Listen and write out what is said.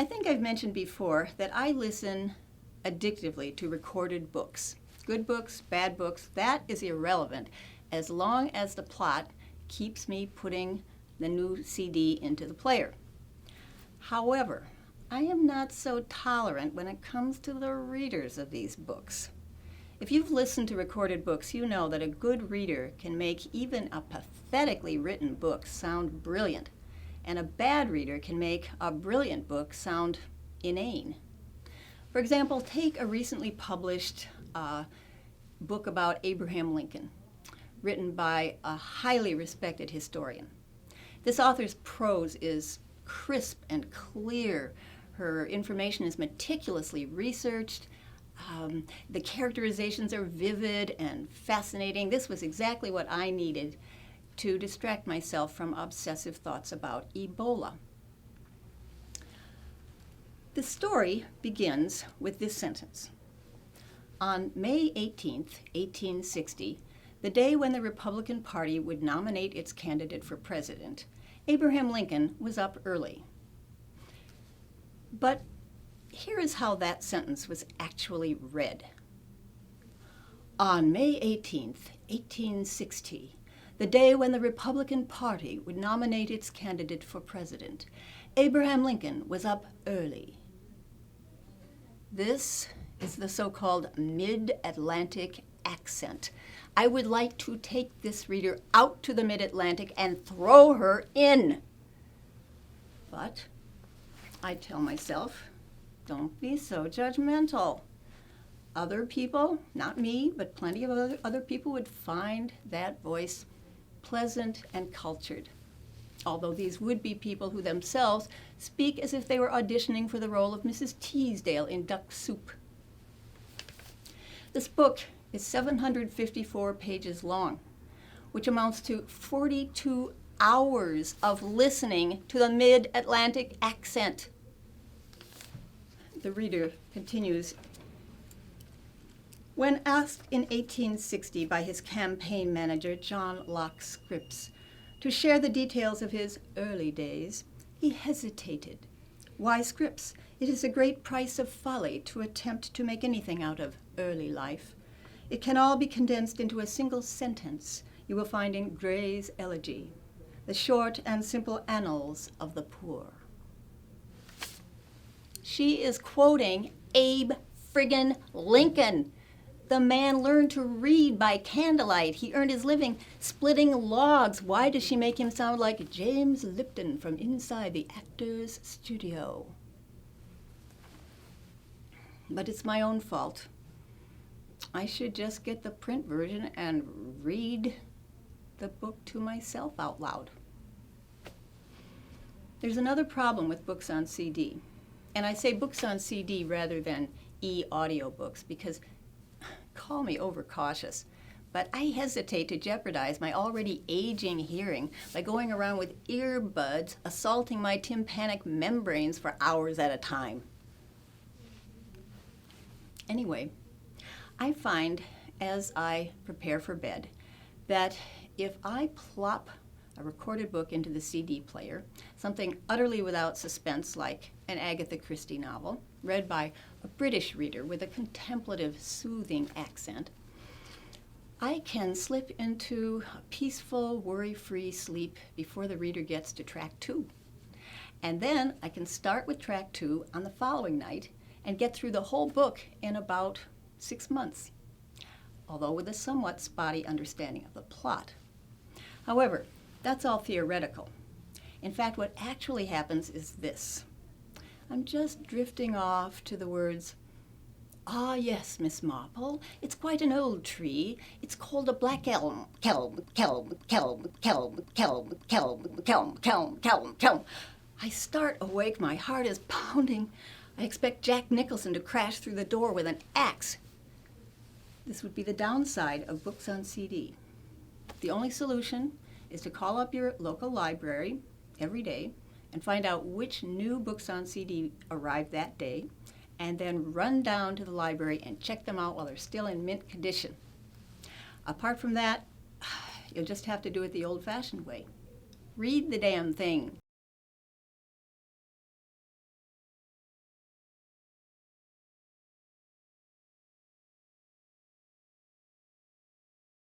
I think I've mentioned before that I listen addictively to recorded books. Good books, bad books, that is irrelevant as long as the plot keeps me putting the new CD into the player. However, I am not so tolerant when it comes to the readers of these books. If you've listened to recorded books, you know that a good reader can make even a pathetically written book sound brilliant, and a bad reader can make a brilliant book sound inane. For example, take a recently published book about Abraham Lincoln, written by a highly respected historian. This author's prose is crisp and clear. Her information is meticulously researched. The characterizations are vivid and fascinating. This was exactly what I needed to distract myself from obsessive thoughts about Ebola. The story begins with this sentence. On May 18th, 1860, the day when the Republican Party would nominate its candidate for president, Abraham Lincoln was up early. But here is how that sentence was actually read. On May 18th, 1860, the day when the Republican Party would nominate its candidate for president, Abraham Lincoln was up early. This is the so-called mid-Atlantic accent. I would like to take this reader out to the mid-Atlantic and throw her in. But I tell myself, don't be so judgmental. Other people, not me, but plenty of other people would find that voice pleasant and cultured. Although these would be people who themselves speak as if they were auditioning for the role of Mrs. Teasdale in Duck Soup. This book is 754 pages long, which amounts to 42 hours of listening to the mid-Atlantic accent. The reader continues. When asked in 1860 by his campaign manager, John Locke Scripps, to share the details of his early days, he hesitated. Why, Scripps, it is a great price of folly to attempt to make anything out of early life. It can all be condensed into a single sentence you will find in Gray's Elegy, the short and simple annals of the poor. She is quoting Abe friggin' Lincoln. The man learned to read by candlelight. He earned his living splitting logs. Why does she make him sound like James Lipton from inside the actor's studio? But it's my own fault. I should just get the print version and read the book to myself out loud. There's another problem with books on CD. And I say books on CD rather than e-audiobooks because, call me overcautious, but I hesitate to jeopardize my already aging hearing by going around with earbuds assaulting my tympanic membranes for hours at a time. Anyway, I find as I prepare for bed that if I plop a recorded book into the CD player, something utterly without suspense like an Agatha Christie novel, read by a British reader with a contemplative, soothing accent, I can slip into a peaceful, worry-free sleep before the reader gets to track 2. And then I can start with track 2 on the following night and get through the whole book in about 6 months, although with a somewhat spotty understanding of the plot. However, that's all theoretical. In fact, what actually happens is this. I'm just drifting off to the words, "Ah, yes, Miss Marple, it's quite an old tree. It's called a black elm. Kelm. I start awake, my heart is pounding. I expect Jack Nicholson to crash through the door with an axe. This would be the downside of books on CD. The only solution is to call up your local library every day and find out which new books on CD arrived that day, and then run down to the library and check them out while they're still in mint condition. Apart from that, you'll just have to do it the old-fashioned way. Read the damn thing.